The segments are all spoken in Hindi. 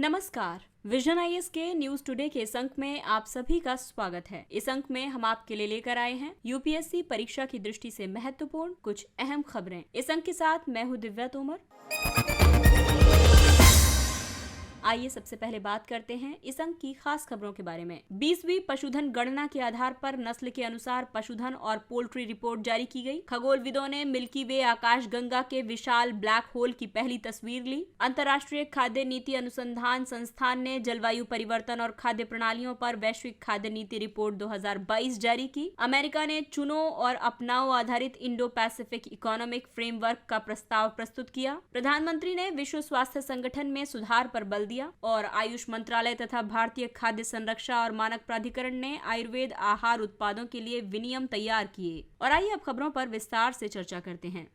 नमस्कार। विजन आईएएस के न्यूज टुडे के इस अंक में आप सभी का स्वागत है। इस अंक में हम आपके लिए लेकर आए हैं यूपीएससी परीक्षा की दृष्टि से महत्वपूर्ण कुछ अहम खबरें। इस अंक के साथ मैं हूं दिव्या तोमर। आइए सबसे पहले बात करते हैं इस अंक की खास खबरों के बारे में। 20वीं पशुधन गणना के आधार पर नस्ल के अनुसार पशुधन और पोल्ट्री रिपोर्ट जारी की गई। खगोलविदों ने मिल्की वे आकाशगंगा के विशाल ब्लैक होल की पहली तस्वीर ली। अंतर्राष्ट्रीय खाद्य नीति अनुसंधान संस्थान ने जलवायु परिवर्तन और खाद्य प्रणालियों पर वैश्विक खाद्य नीति रिपोर्ट 2022 जारी की। अमेरिका ने चुनो और अपनाओ आधारित इंडो पैसिफिक इकोनॉमिक फ्रेमवर्क का प्रस्ताव प्रस्तुत किया। प्रधानमंत्री ने विश्व स्वास्थ्य संगठन में सुधार पर बल दिया और आयुष मंत्रालय तथा भारतीय खाद्य संरक्षा और मानक प्राधिकरण ने आयुर्वेद आहार उत्पादों के लिए विनियम तैयार किए। और आइए अब खबरों पर विस्तार से चर्चा करते हैं।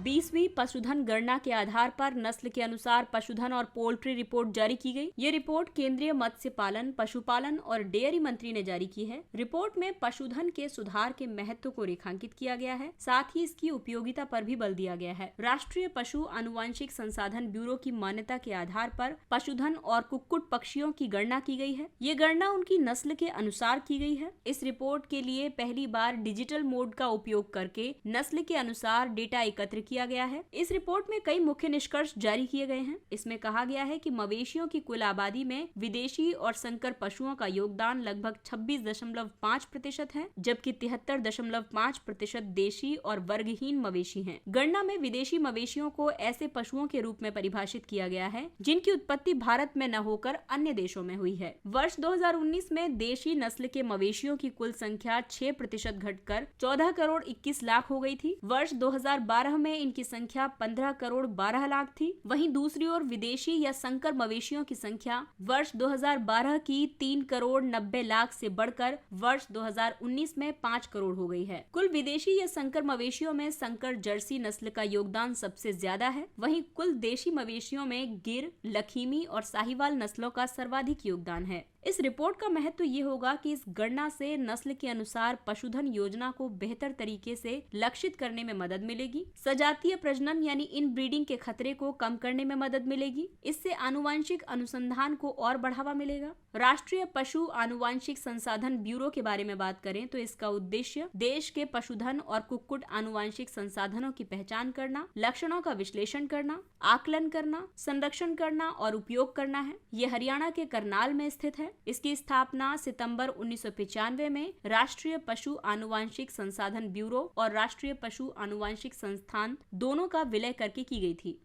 20वीं पशुधन गणना के आधार पर नस्ल के अनुसार पशुधन और पोल्ट्री रिपोर्ट जारी की गई। ये रिपोर्ट केंद्रीय मत्स्य पालन, पशुपालन और डेयरी मंत्री ने जारी की है। रिपोर्ट में पशुधन के सुधार के महत्व को रेखांकित किया गया है, साथ ही इसकी उपयोगिता पर भी बल दिया गया है। राष्ट्रीय पशु आनुवांशिक संसाधन ब्यूरो की मान्यता के आधार पर पशुधन और कुक्कुट पक्षियों की गणना की गई है। ये गणना उनकी नस्ल के अनुसार की गई है। इस रिपोर्ट के लिए पहली बार डिजिटल मोड का उपयोग करके नस्ल के अनुसार डेटा एकत्र किया गया है। इस रिपोर्ट में कई मुख्य निष्कर्ष जारी किए गए हैं। इसमें कहा गया है कि मवेशियों की कुल आबादी में विदेशी और संकर पशुओं का योगदान लगभग 26.5% है, जबकि 73.5% देशी और वर्गहीन मवेशी हैं। गणना में विदेशी मवेशियों को ऐसे पशुओं के रूप में परिभाषित किया गया है जिनकी उत्पत्ति भारत में न होकर अन्य देशों में हुई है। वर्ष 2019 में देशी नस्ल के मवेशियों की कुल संख्या 6% घटकर 14 करोड़ 21 लाख हो गई थी। वर्ष 2012 में इनकी संख्या 15 करोड़ 12 लाख थी। वहीं दूसरी ओर विदेशी या संकर मवेशियों की संख्या वर्ष 2012 की 3 करोड़ 90 लाख से बढ़कर वर्ष 2019 में 5 करोड़ हो गई है। कुल विदेशी या संकर मवेशियों में संकर जर्सी नस्ल का योगदान सबसे ज्यादा है। वहीं कुल देशी मवेशियों में गिर, लखीमी और साहिवाल नस्लों का सर्वाधिक योगदान है। इस रिपोर्ट का महत्व ये होगा कि इस गणना से नस्ल के अनुसार पशुधन योजना को बेहतर तरीके से लक्षित करने में मदद मिलेगी। सजातीय प्रजनन यानी इन ब्रीडिंग के खतरे को कम करने में मदद मिलेगी। इससे आनुवांशिक अनुसंधान को और बढ़ावा मिलेगा। राष्ट्रीय पशु आनुवांशिक संसाधन ब्यूरो के बारे में बात करें तो इसका उद्देश्य देश के पशुधन और कुक्कुट आनुवांशिक संसाधनों की पहचान करना, लक्षणों का विश्लेषण करना, आकलन करना, संरक्षण करना और उपयोग करना है। ये हरियाणा के करनाल में स्थित है। इसकी स्थापना सितंबर 1995 में राष्ट्रीय पशु आनुवांशिक संसाधन ब्यूरो और राष्ट्रीय पशु आनुवांशिक संस्थान दोनों का विलय करके की गई थी।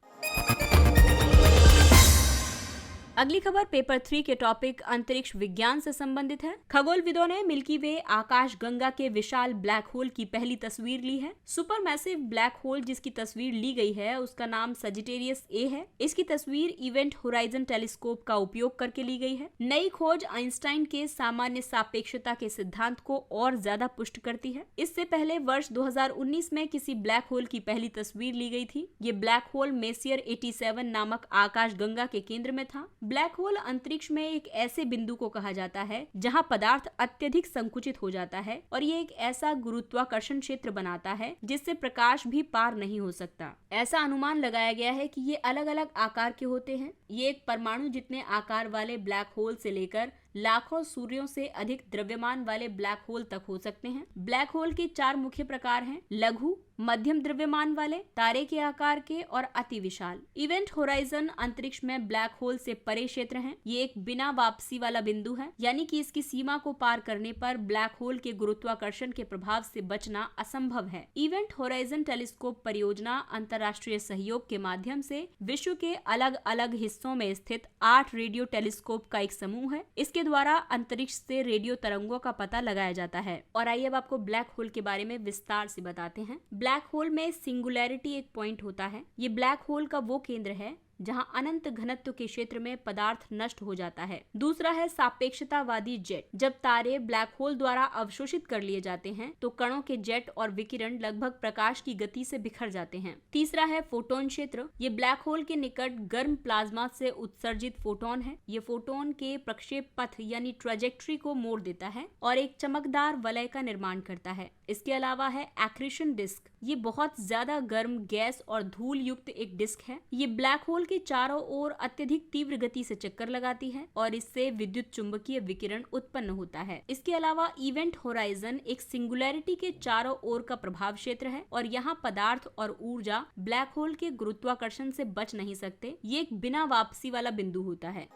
अगली खबर पेपर 3 के टॉपिक अंतरिक्ष विज्ञान से संबंधित है। खगोलविदों ने मिल्की वे आकाशगंगा के विशाल ब्लैक होल की पहली तस्वीर ली है। सुपर मैसिव ब्लैक होल जिसकी तस्वीर ली गई है उसका नाम सजिटेरियस ए है। इसकी तस्वीर इवेंट होराइजन टेलीस्कोप का उपयोग करके ली गई है। नई खोज आइंस्टाइन के सामान्य सापेक्षता के सिद्धांत को और ज्यादा पुष्ट करती है। इससे पहले वर्ष 2019 में किसी ब्लैक होल की पहली तस्वीर ली गई थी। ये ब्लैक होल मेसियर 87 नामक आकाशगंगा के केंद्र में था। ब्लैक होल अंतरिक्ष में एक ऐसे बिंदु को कहा जाता है जहां पदार्थ अत्यधिक संकुचित हो जाता है और ये एक ऐसा गुरुत्वाकर्षण क्षेत्र बनाता है जिससे प्रकाश भी पार नहीं हो सकता। ऐसा अनुमान लगाया गया है कि ये अलग अलग आकार के होते हैं। ये एक परमाणु जितने आकार वाले ब्लैक होल से लेकर लाखों सूर्यों से अधिक द्रव्यमान वाले ब्लैक होल तक हो सकते हैं। ब्लैक होल के 4 मुख्य प्रकार हैं: लघु, मध्यम द्रव्यमान वाले, तारे के आकार के और अति विशाल। इवेंट होराइजन अंतरिक्ष में ब्लैक होल से परे क्षेत्र है। ये एक बिना वापसी वाला बिंदु है, यानी कि इसकी सीमा को पार करने पर ब्लैक होल के गुरुत्वाकर्षण के प्रभाव से बचना असंभव है। इवेंट होराइजन टेलीस्कोप परियोजना अंतर्राष्ट्रीय सहयोग के माध्यम से विश्व के अलग अलग हिस्सों में स्थित 8 रेडियो टेलीस्कोप का एक समूह है। इसके द्वारा अंतरिक्ष से रेडियो तरंगों का पता लगाया जाता है। और आइए अब आपको ब्लैक होल के बारे में विस्तार से बताते हैं। ब्लैक होल में सिंगुलैरिटी एक पॉइंट होता है। ये ब्लैक होल का वो केंद्र है जहां अनंत घनत्व के क्षेत्र में पदार्थ नष्ट हो जाता है। दूसरा है सापेक्षतावादी जेट। जब तारे ब्लैक होल द्वारा अवशोषित कर लिए जाते हैं तो कणों के जेट और विकिरण लगभग प्रकाश की गति से बिखर जाते हैं। तीसरा है फोटोन क्षेत्र। ये ब्लैक होल के निकट गर्म प्लाज्मा से उत्सर्जित फोटोन है। ये फोटोन के प्रक्षेप पथ यानी ट्रेजेक्ट्री को मोड़ देता है और एक चमकदार वलय का निर्माण करता है। इसके अलावा है एक्रीशन डिस्क। ये बहुत ज्यादा गर्म गैस और धूल युक्त एक डिस्क है। ये ब्लैक होल के चारों ओर अत्यधिक तीव्र गति से चक्कर लगाती है और इससे विद्युत चुंबकीय विकिरण उत्पन्न होता है। इसके अलावा इवेंट होराइजन एक सिंगुलैरिटी के चारों ओर का प्रभाव क्षेत्र है और यहाँ पदार्थ और ऊर्जा ब्लैक होल के गुरुत्वाकर्षण से बच नहीं सकते। ये एक बिना वापसी वाला बिंदु होता है।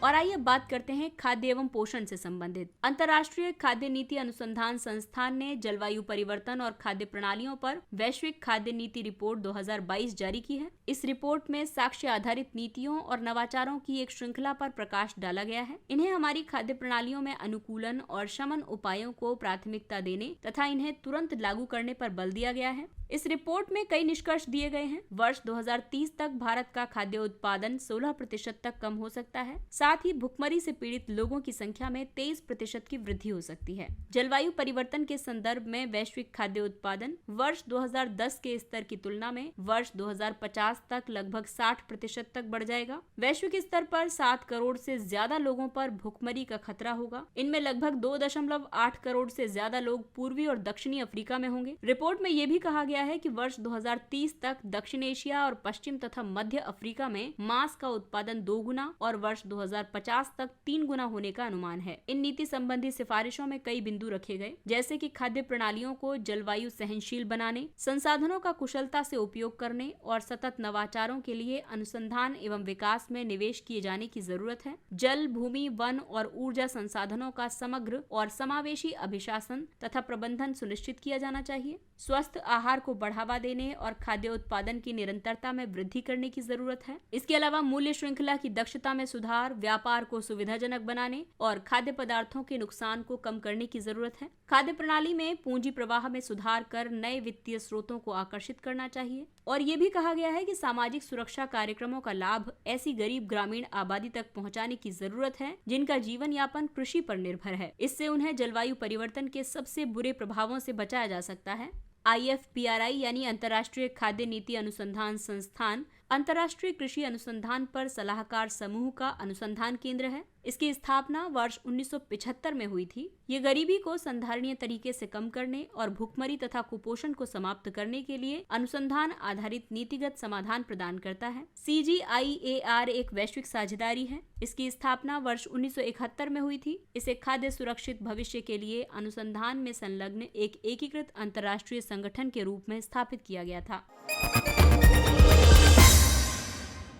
और आइए बात करते हैं खाद्य एवं पोषण से संबंधित। अंतर्राष्ट्रीय खाद्य नीति अनुसंधान संस्थान ने जलवायु परिवर्तन और खाद्य प्रणालियों पर वैश्विक खाद्य नीति रिपोर्ट 2022 जारी की है। इस रिपोर्ट में साक्ष्य आधारित नीतियों और नवाचारों की एक श्रृंखला पर प्रकाश डाला गया है। इन्हें हमारी खाद्य प्रणालियों में अनुकूलन और शमन उपायों को प्राथमिकता देने तथा इन्हें तुरंत लागू करने पर बल दिया गया है। इस रिपोर्ट में कई निष्कर्ष दिए गए हैं। वर्ष 2030 तक भारत का खाद्य उत्पादन 16% तक कम हो सकता है। साथ ही भुखमरी से पीड़ित लोगों की संख्या में 23% की वृद्धि हो सकती है। जलवायु परिवर्तन के संदर्भ में वैश्विक खाद्य उत्पादन वर्ष 2010 के स्तर की तुलना में वर्ष 2050 तक लगभग 60% तक बढ़ जाएगा। वैश्विक स्तर पर 7 करोड़ से ज्यादा लोगों पर भुखमरी का खतरा होगा। इनमें लगभग 2.8 करोड़ से ज्यादा लोग पूर्वी और दक्षिणी अफ्रीका में होंगे। रिपोर्ट में यह भी कहा गया है कि वर्ष 2030 तक दक्षिण एशिया और पश्चिम तथा मध्य अफ्रीका में मांस का उत्पादन 2 गुना और वर्ष 2050 तक 3 गुना होने का अनुमान है। इन नीति संबंधी सिफारिशों में कई बिंदु रखे गए, जैसे कि खाद्य प्रणालियों को जलवायु सहनशील बनाने, संसाधनों का कुशलता से उपयोग करने और सतत नवाचारों के लिए अनुसंधान एवं विकास में निवेश किए जाने की जरूरत है। जल, भूमि, वन और ऊर्जा संसाधनों का समग्र और समावेशी अभिशासन तथा प्रबंधन सुनिश्चित किया जाना चाहिए। स्वस्थ आहार को बढ़ावा देने और खाद्य उत्पादन की निरंतरता में वृद्धि करने की जरूरत है। इसके अलावा मूल्य श्रृंखला की दक्षता में सुधार, व्यापार को सुविधाजनक बनाने और खाद्य पदार्थों के नुकसान को कम करने की जरूरत है। खाद्य प्रणाली में पूंजी प्रवाह में सुधार कर नए वित्तीय स्रोतों को आकर्षित करना चाहिए। और ये भी कहा गया है कि सामाजिक सुरक्षा कार्यक्रमों का लाभ ऐसी गरीब ग्रामीण आबादी तक पहुंचाने की जरूरत है जिनका जीवन यापन कृषि पर निर्भर है। इससे उन्हें जलवायु परिवर्तन के सबसे बुरे प्रभावों से बचाया जा सकता है। IFPRI यानी अंतर्राष्ट्रीय खाद्य नीति अनुसंधान संस्थान अंतर्राष्ट्रीय कृषि अनुसंधान पर सलाहकार समूह का अनुसंधान केंद्र है। इसकी स्थापना वर्ष 1975 में हुई थी। ये गरीबी को संधारणीय तरीके से कम करने और भुखमरी तथा कुपोषण को समाप्त करने के लिए अनुसंधान आधारित नीतिगत समाधान प्रदान करता है। CGIAR एक वैश्विक साझेदारी है। इसकी स्थापना वर्ष 1971 में हुई थी। इसे खाद्य सुरक्षित भविष्य के लिए अनुसंधान में संलग्न एक एकीकृत अंतर्राष्ट्रीय संगठन के रूप में स्थापित किया गया था।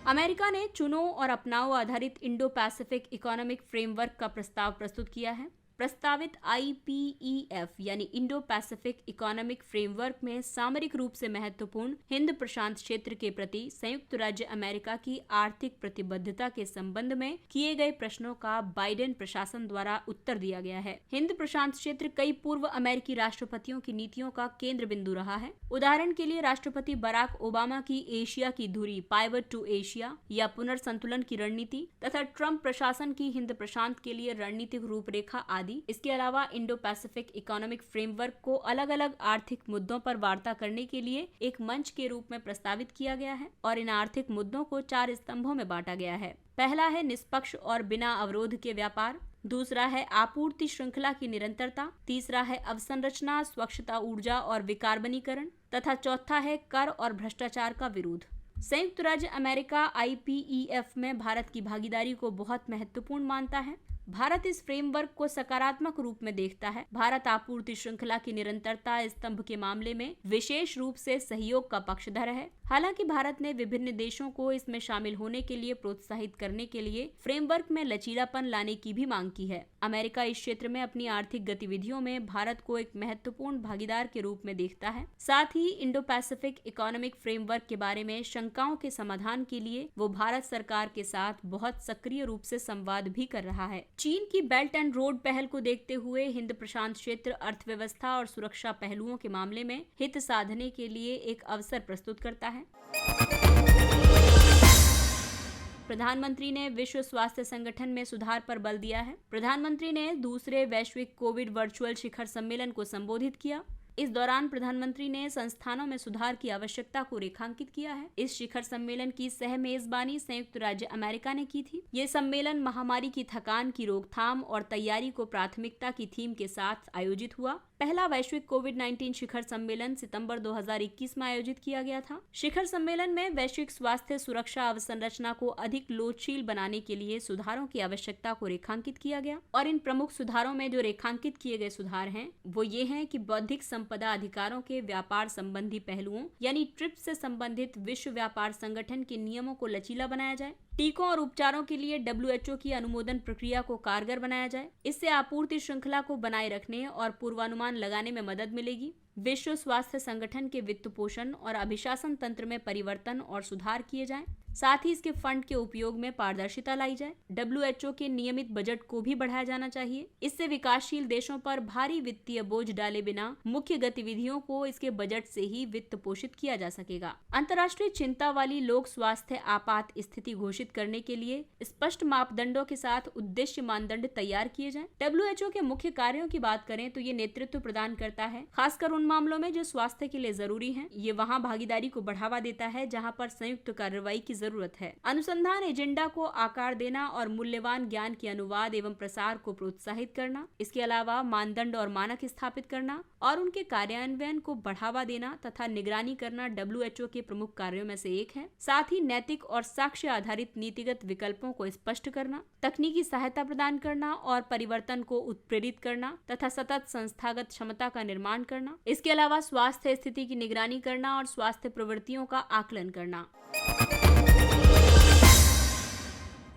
अमेरिका ने चुनो और अपनाओ आधारित इंडो पैसिफिक इकोनॉमिक फ्रेमवर्क का प्रस्ताव प्रस्तुत किया है। प्रस्तावित IPEF यानी इंडो पैसिफिक इकोनॉमिक फ्रेमवर्क में सामरिक रूप से महत्वपूर्ण हिंद प्रशांत क्षेत्र के प्रति संयुक्त राज्य अमेरिका की आर्थिक प्रतिबद्धता के संबंध में किए गए प्रश्नों का बाइडेन प्रशासन द्वारा उत्तर दिया गया है। हिंद प्रशांत क्षेत्र कई पूर्व अमेरिकी राष्ट्रपतियों की नीतियों का केंद्र बिंदु रहा है। उदाहरण के लिए राष्ट्रपति बराक ओबामा की एशिया की धुरी पाइवट टू एशिया या पुनर्संतुलन की रणनीति तथा ट्रंप प्रशासन की हिंद प्रशांत के लिए रणनीतिक रूपरेखा आदि। इसके अलावा इंडो पैसिफिक इकोनॉमिक फ्रेमवर्क को अलग अलग आर्थिक मुद्दों पर वार्ता करने के लिए एक मंच के रूप में प्रस्तावित किया गया है और इन आर्थिक मुद्दों को 4 स्तंभों में बांटा गया है। पहला है निष्पक्ष और बिना अवरोध के व्यापार, दूसरा है आपूर्ति श्रृंखला की निरंतरता, तीसरा है अवसंरचना, स्वच्छता, ऊर्जा और विकार्बनीकरण तथा चौथा है कर और भ्रष्टाचार का विरोध। संयुक्त राज्य अमेरिका IPEF में भारत की भागीदारी को बहुत महत्वपूर्ण मानता है। भारत इस फ्रेमवर्क को सकारात्मक रूप में देखता है। भारत आपूर्ति श्रृंखला की निरंतरता स्तंभ के मामले में विशेष रूप से सहयोग का पक्षधर है। हालांकि भारत ने विभिन्न देशों को इसमें शामिल होने के लिए प्रोत्साहित करने के लिए फ्रेमवर्क में लचीलापन लाने की भी मांग की है। अमेरिका इस क्षेत्र में अपनी आर्थिक गतिविधियों में भारत को एक महत्वपूर्ण भागीदार के रूप में देखता है। साथ ही इंडो पैसिफिक इकोनॉमिक फ्रेमवर्क के बारे में शंकाओं के समाधान के लिए वो भारत सरकार के साथ बहुत सक्रिय रूप से संवाद भी कर रहा है। चीन की बेल्ट एंड रोड पहल को देखते हुए हिंद प्रशांत क्षेत्र अर्थव्यवस्था और सुरक्षा पहलुओं के मामले में हित साधने के लिए एक अवसर प्रस्तुत करता है। प्रधानमंत्री ने विश्व स्वास्थ्य संगठन में सुधार पर बल दिया है। प्रधानमंत्री ने दूसरे वैश्विक कोविड वर्चुअल शिखर सम्मेलन को संबोधित किया। इस दौरान प्रधानमंत्री ने संस्थानों में सुधार की आवश्यकता को रेखांकित किया है। इस शिखर सम्मेलन की सह मेजबानी संयुक्त राज्य अमेरिका ने की थी। ये सम्मेलन महामारी की थकान की रोकथाम और तैयारी को प्राथमिकता की थीम के साथ आयोजित हुआ। पहला वैश्विक कोविड-19 शिखर सम्मेलन सितंबर 2021 में आयोजित किया गया था। शिखर सम्मेलन में वैश्विक स्वास्थ्य सुरक्षा अवसंरचना को अधिक लोचशील बनाने के लिए सुधारों की आवश्यकता को रेखांकित किया गया और इन प्रमुख सुधारों में जो रेखांकित किए गए सुधार हैं वो ये हैं कि बौद्धिक संपदा अधिकारों के व्यापार संबंधी पहलुओं यानी ट्रिप्स से संबंधित विश्व व्यापार संगठन के नियमों को लचीला बनाया जाए। टीकों और उपचारों के लिए WHO की अनुमोदन प्रक्रिया को कारगर बनाया जाए। इससे आपूर्ति श्रृंखला को बनाए रखने और पूर्वानुमान लगाने में मदद मिलेगी। विश्व स्वास्थ्य संगठन के वित्त पोषण और अभिशासन तंत्र में परिवर्तन और सुधार किए जाएं। साथ ही इसके फंड के उपयोग में पारदर्शिता लाई जाए। WHO के नियमित बजट को भी बढ़ाया जाना चाहिए। इससे विकासशील देशों पर भारी वित्तीय बोझ डाले बिना मुख्य गतिविधियों को इसके बजट से ही वित्त पोषित किया जा सकेगा। अंतर्राष्ट्रीय चिंता वाली लोक स्वास्थ्य आपात स्थिति घोषित करने के लिए स्पष्ट मापदंडों के साथ उद्देश्य मानदंड तैयार किए जाएं। WHO के मुख्य कार्यों की बात करें तो ये नेतृत्व प्रदान करता है, खासकर उन मामलों में जो स्वास्थ्य के लिए जरूरी हैं। ये वहाँ भागीदारी को बढ़ावा देता है जहाँ पर संयुक्त कार्रवाई की जरूरत है। अनुसंधान एजेंडा को आकार देना और मूल्यवान ज्ञान के अनुवाद एवं प्रसार को प्रोत्साहित करना। इसके अलावा मानदंड और मानक स्थापित करना और उनके कार्यान्वयन को बढ़ावा देना तथा निगरानी करना WHO के प्रमुख कार्यों में से एक है। साथ ही नैतिक और साक्ष्य आधारित नीतिगत विकल्पों को स्पष्ट करना, तकनीकी सहायता प्रदान करना और परिवर्तन को उत्प्रेरित करना तथा सतत संस्थागत क्षमता का निर्माण करना। इसके अलावा स्वास्थ्य स्थिति की निगरानी करना और स्वास्थ्य प्रवृत्तियों का आकलन करना।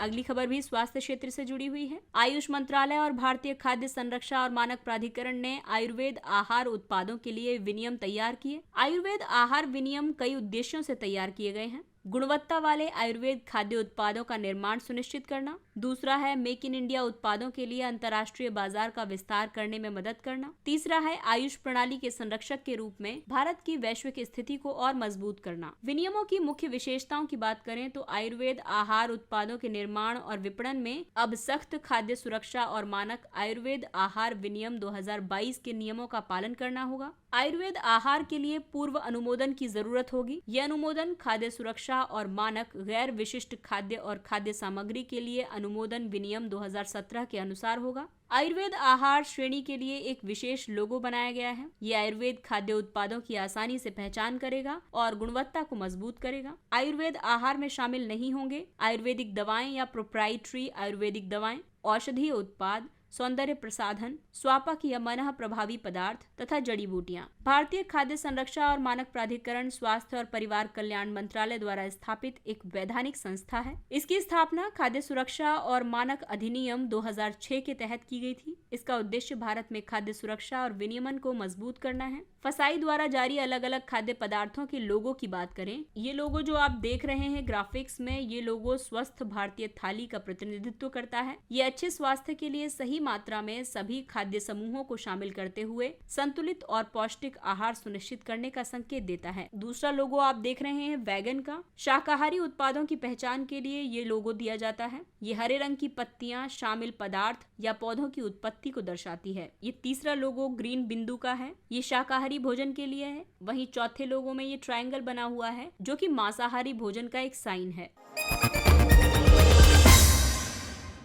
अगली खबर भी स्वास्थ्य क्षेत्र से जुड़ी हुई है। आयुष मंत्रालय और भारतीय खाद्य संरक्षा और मानक प्राधिकरण ने आयुर्वेद आहार उत्पादों के लिए विनियम तैयार किए। आयुर्वेद आहार विनियम कई उद्देश्यों से तैयार किए गए हैं। गुणवत्ता वाले आयुर्वेद खाद्य उत्पादों का निर्माण सुनिश्चित करना। दूसरा है मेक इन इंडिया उत्पादों के लिए अंतर्राष्ट्रीय बाजार का विस्तार करने में मदद करना। तीसरा है आयुष प्रणाली के संरक्षक के रूप में भारत की वैश्विक स्थिति को और मजबूत करना। विनियमों की मुख्य विशेषताओं की बात करें तो आयुर्वेद आहार उत्पादों के निर्माण और विपणन में अब सख्त खाद्य सुरक्षा और मानक आयुर्वेद आहार विनियम 2022 के नियमों का पालन करना होगा। आयुर्वेद आहार के लिए पूर्व अनुमोदन की जरूरत होगी। यह अनुमोदन खाद्य सुरक्षा और मानक गैर विशिष्ट खाद्य और खाद्य सामग्री के लिए अनुमोदन विनियम 2017 के अनुसार होगा। आयुर्वेद आहार श्रेणी के लिए एक विशेष लोगो बनाया गया है। ये आयुर्वेद खाद्य उत्पादों की आसानी से पहचान करेगा और गुणवत्ता को मजबूत करेगा। आयुर्वेद आहार में शामिल नहीं होंगे आयुर्वेदिक दवाएं या प्रोप्राइटरी आयुर्वेदिक दवाएं, औषधीय उत्पाद, सौंदर्य प्रसाधन, स्वापक या मनः प्रभावी पदार्थ तथा जड़ी बूटियां। भारतीय खाद्य संरक्षा और मानक प्राधिकरण स्वास्थ्य और परिवार कल्याण मंत्रालय द्वारा स्थापित एक वैधानिक संस्था है। इसकी स्थापना खाद्य सुरक्षा और मानक अधिनियम 2006 के तहत की गई थी। इसका उद्देश्य भारत में खाद्य सुरक्षा और विनियमन को मजबूत करना है। फसाई द्वारा जारी अलग अलग खाद्य पदार्थों के लोगो की बात करें, ये लोगो जो आप देख रहे हैं ग्राफिक्स में, ये लोगो स्वस्थ भारतीय थाली का प्रतिनिधित्व करता है। ये अच्छे स्वास्थ्य के लिए सही मात्रा में सभी खाद्य समूहों को शामिल करते हुए संतुलित और पौष्टिक आहार सुनिश्चित करने का संकेत देता है। दूसरा लोगो आप देख रहे हैं वैगन का। शाकाहारी उत्पादों की पहचान के लिए ये लोगो दिया जाता है। ये हरे रंग की पत्तियां शामिल पदार्थ या पौधों की उत्पत्ति को दर्शाती है। ये तीसरा लोगो ग्रीन बिंदु का है, ये शाकाहारी भोजन के लिए है। वहीं चौथे लोगो में ये ट्रायंगल बना हुआ है जो कि मांसाहारी भोजन का एक साइन है।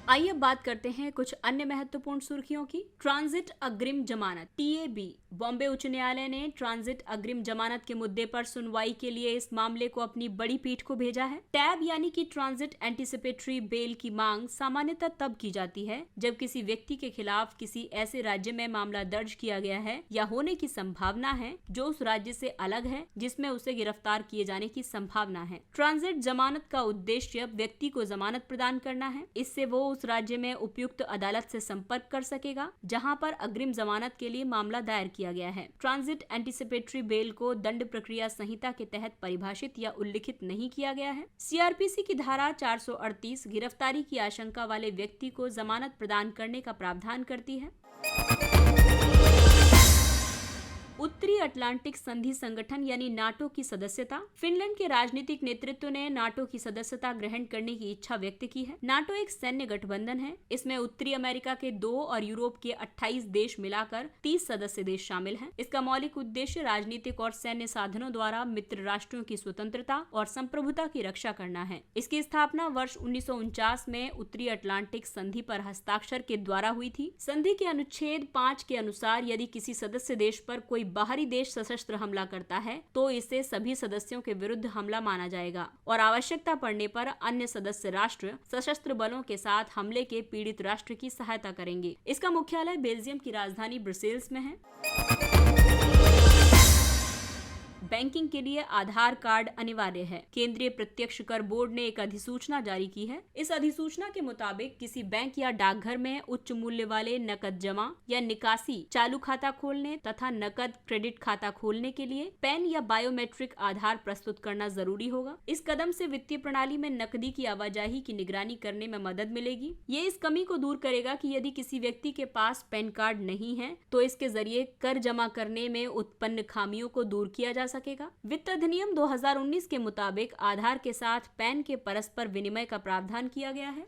आइए बात करते हैं कुछ अन्य महत्वपूर्ण सुर्खियों की। ट्रांजिट अग्रिम जमानत TAB। बॉम्बे उच्च न्यायालय ने ट्रांजिट अग्रिम जमानत के मुद्दे पर सुनवाई के लिए इस मामले को अपनी बड़ी पीठ को भेजा है। टैब यानी कि ट्रांजिट एंटीसिपेटरी बेल की मांग सामान्यतः तब की जाती है जब किसी व्यक्ति के खिलाफ किसी ऐसे राज्य में मामला दर्ज किया गया है या होने की संभावना है जो उस राज्य से अलग है जिसमें उसे गिरफ्तार किए जाने की संभावना है। ट्रांजिट जमानत का उद्देश्य व्यक्ति को जमानत प्रदान करना है। इससे वो उस राज्य में उपयुक्त अदालत से संपर्क कर सकेगा जहां पर अग्रिम जमानत के लिए मामला दायर किया गया है। ट्रांजिट एंटीसिपेटरी बेल को दंड प्रक्रिया संहिता के तहत परिभाषित या उल्लिखित नहीं किया गया है। सीआरपीसी की धारा 438 गिरफ्तारी की आशंका वाले व्यक्ति को जमानत प्रदान करने का प्रावधान करती है। उत्तरी अटलांटिक संधि संगठन यानी नाटो की सदस्यता। फिनलैंड के राजनीतिक नेतृत्व ने नाटो की सदस्यता ग्रहण करने की इच्छा व्यक्त की है। नाटो एक सैन्य गठबंधन है। इसमें उत्तरी अमेरिका के 2 और यूरोप के 28 देश मिलाकर 30 सदस्य देश शामिल हैं। इसका मौलिक उद्देश्य राजनीतिक और सैन्य साधनों द्वारा मित्र राष्ट्रों की स्वतंत्रता और संप्रभुता की रक्षा करना है। इसकी स्थापना वर्ष 1949 में उत्तरी अटलांटिक संधि पर हस्ताक्षर के द्वारा हुई थी। संधि के अनुच्छेद 5 के अनुसार यदि किसी सदस्य देश पर कोई बाहरी देश सशस्त्र हमला करता है तो इसे सभी सदस्यों के विरुद्ध हमला माना जाएगा और आवश्यकता पड़ने पर अन्य सदस्य राष्ट्र सशस्त्र बलों के साथ हमले के पीड़ित राष्ट्र की सहायता करेंगे। इसका मुख्यालय बेल्जियम की राजधानी ब्रसेल्स में है। बैंकिंग के लिए आधार कार्ड अनिवार्य है। केंद्रीय प्रत्यक्ष कर बोर्ड ने एक अधिसूचना जारी की है। इस अधिसूचना के मुताबिक किसी बैंक या डाकघर में उच्च मूल्य वाले नकद जमा या निकासी, चालू खाता खोलने तथा नकद क्रेडिट खाता खोलने के लिए पैन या बायोमेट्रिक आधार प्रस्तुत करना जरूरी होगा। इस कदम से वित्तीय प्रणाली में नकदी की आवाजाही की निगरानी करने में मदद मिलेगी। ये इस कमी को दूर करेगा कि यदि किसी व्यक्ति के पास पैन कार्ड नहीं है तो इसके जरिए कर जमा करने में उत्पन्न खामियों को दूर किया जा सकेगा। वित्त अधिनियम 2019 के मुताबिक आधार के साथ पैन के परस्पर विनिमय का प्रावधान किया गया है।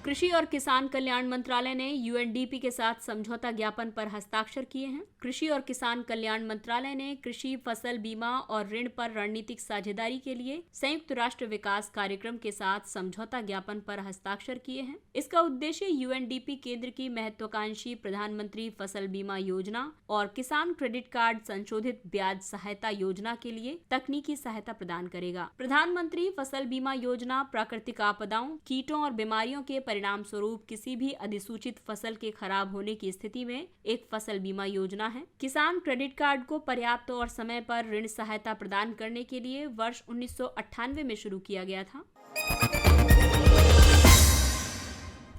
कृषि और किसान कल्याण मंत्रालय ने यूएनडीपी के साथ समझौता ज्ञापन पर हस्ताक्षर किए हैं। कृषि और किसान कल्याण मंत्रालय ने कृषि, फसल बीमा और ऋण पर रणनीतिक साझेदारी के लिए संयुक्त राष्ट्र विकास कार्यक्रम के साथ समझौता ज्ञापन पर हस्ताक्षर किए हैं। इसका उद्देश्य यूएनडीपी केंद्र की महत्वाकांक्षी प्रधानमंत्री फसल बीमा योजना और किसान क्रेडिट कार्ड संशोधित ब्याज सहायता योजना के लिए तकनीकी सहायता प्रदान करेगा। प्रधानमंत्री फसल बीमा योजना प्राकृतिक आपदाओं, कीटों और बीमारियों के परिणाम स्वरूप किसी भी अधिसूचित फसल के खराब होने की स्थिति में एक फसल बीमा योजना है। किसान क्रेडिट कार्ड को पर्याप्त और समय पर ऋण सहायता प्रदान करने के लिए वर्ष 1998 में शुरू किया गया था।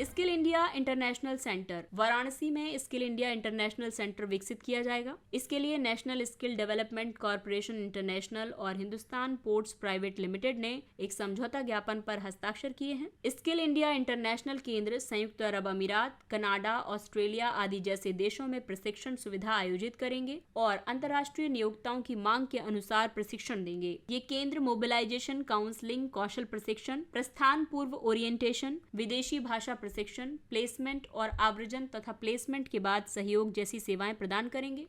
Skill India international centre. Varanasi में स्किल इंडिया इंटरनेशनल सेंटर विकसित किया जाएगा। इसके लिए national skill development corporation international और हिंदुस्तान पोर्ट्स प्राइवेट लिमिटेड ने एक समझौता ज्ञापन पर हस्ताक्षर किए हैं। स्किल इंडिया इंटरनेशनल केंद्र संयुक्त अरब अमीरात, कनाडा, ऑस्ट्रेलिया आदि जैसे देशों में प्रशिक्षण सुविधा आयोजित करेंगे और अंतर्राष्ट्रीय नियोक्ताओं की मांग के अनुसार प्रशिक्षण देंगे। ये केंद्र मोबिलाइजेशन, काउंसलिंग, कौशल प्रशिक्षण, प्रस्थान पूर्व ओरिएंटेशन, विदेशी भाषा प्रशिक्षण, प्लेसमेंट और आव्रजन तथा प्लेसमेंट के बाद सहयोग जैसी सेवाएं प्रदान करेंगे।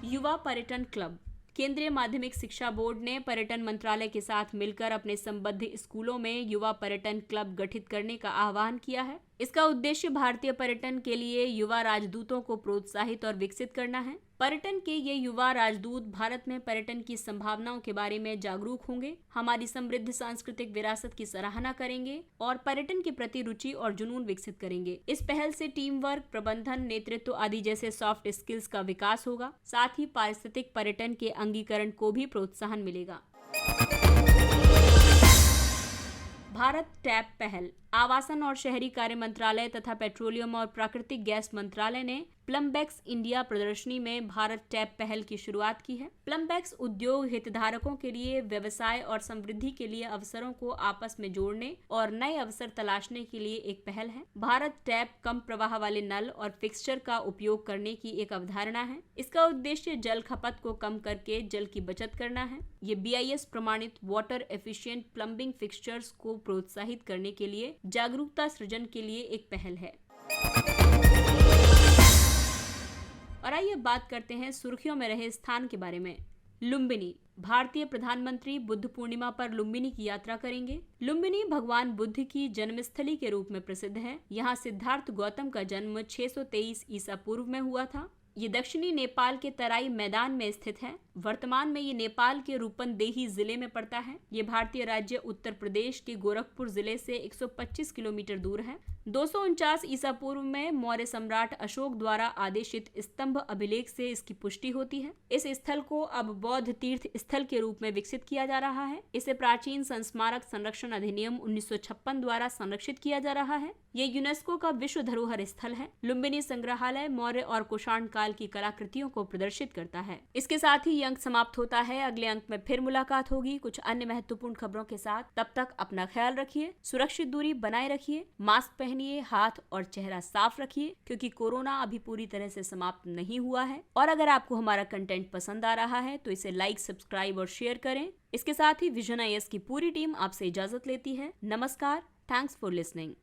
युवा पर्यटन क्लब। केंद्रीय माध्यमिक शिक्षा बोर्ड ने पर्यटन मंत्रालय के साथ मिलकर अपने संबद्ध स्कूलों में युवा पर्यटन क्लब गठित करने का आह्वान किया है। इसका उद्देश्य भारतीय पर्यटन के लिए युवा राजदूतों को प्रोत्साहित और विकसित करना है। पर्यटन के ये युवा राजदूत भारत में पर्यटन की संभावनाओं के बारे में जागरूक होंगे, हमारी समृद्ध सांस्कृतिक विरासत की सराहना करेंगे और पर्यटन के प्रति रुचि और जुनून विकसित करेंगे। इस पहल से टीम वर्क, प्रबंधन, नेतृत्व आदि जैसे सॉफ्ट स्किल्स का विकास होगा। साथ ही पारिस्थितिक पर्यटन के अंगीकरण को भी प्रोत्साहन मिलेगा। भारत टैप पहल। आवासन और शहरी कार्य मंत्रालय तथा पेट्रोलियम और प्राकृतिक गैस मंत्रालय ने प्लम्बेक्स इंडिया प्रदर्शनी में भारत टैप पहल की शुरुआत की है। प्लम्बेक्स उद्योग हितधारकों के लिए व्यवसाय और समृद्धि के लिए अवसरों को आपस में जोड़ने और नए अवसर तलाशने के लिए एक पहल है। भारत टैप कम प्रवाह वाले नल और फिक्सचर का उपयोग करने की एक अवधारणा है। इसका उद्देश्य जल खपत को कम करके जल की बचत करना है। ये BIS प्रमाणित वाटर एफिशिएंट प्लम्बिंग फिक्सचर्स को प्रोत्साहित करने के लिए जागरूकता सृजन के लिए एक पहल है। और आइए बात करते हैं सुर्खियों में रहे स्थान के बारे में। लुम्बिनी। भारतीय प्रधानमंत्री बुद्ध पूर्णिमा पर लुम्बिनी की यात्रा करेंगे। लुम्बिनी भगवान बुद्ध की जन्मस्थली के रूप में प्रसिद्ध है। यहाँ सिद्धार्थ गौतम का जन्म 623 ईसा पूर्व में हुआ था। ये दक्षिणी नेपाल के तराई मैदान में स्थित है। वर्तमान में ये नेपाल के रूपन्देही जिले में पड़ता है। ये भारतीय राज्य उत्तर प्रदेश के गोरखपुर जिले से 125 किलोमीटर दूर है। 249 ईसा पूर्व में मौर्य सम्राट अशोक द्वारा आदेशित स्तंभ अभिलेख से इसकी पुष्टि होती है। इस स्थल को अब बौद्ध तीर्थ स्थल के रूप में विकसित किया जा रहा है। इसे प्राचीन संस्मारक संरक्षण अधिनियम 1956 द्वारा संरक्षित किया जा रहा है। ये यूनेस्को का विश्व धरोहर स्थल है। लुम्बिनी संग्रहालय मौर्य और कुषाण काल की कलाकृतियों को प्रदर्शित करता है। इसके साथ ही ये अंक समाप्त होता है। अगले अंक में फिर मुलाकात होगी कुछ अन्य महत्वपूर्ण खबरों के साथ। तब तक अपना ख्याल रखिए, सुरक्षित दूरी बनाए रखिए, मास्क पहनिए, हाथ और चेहरा साफ रखिए क्योंकि कोरोना अभी पूरी तरह से समाप्त नहीं हुआ है। और अगर आपको हमारा कंटेंट पसंद आ रहा है तो इसे लाइक, सब्सक्राइब और शेयर करें। इसके साथ ही विजन IAS की पूरी टीम आपसे इजाजत लेती है। नमस्कार, थैंक्स फॉर लिसनिंग।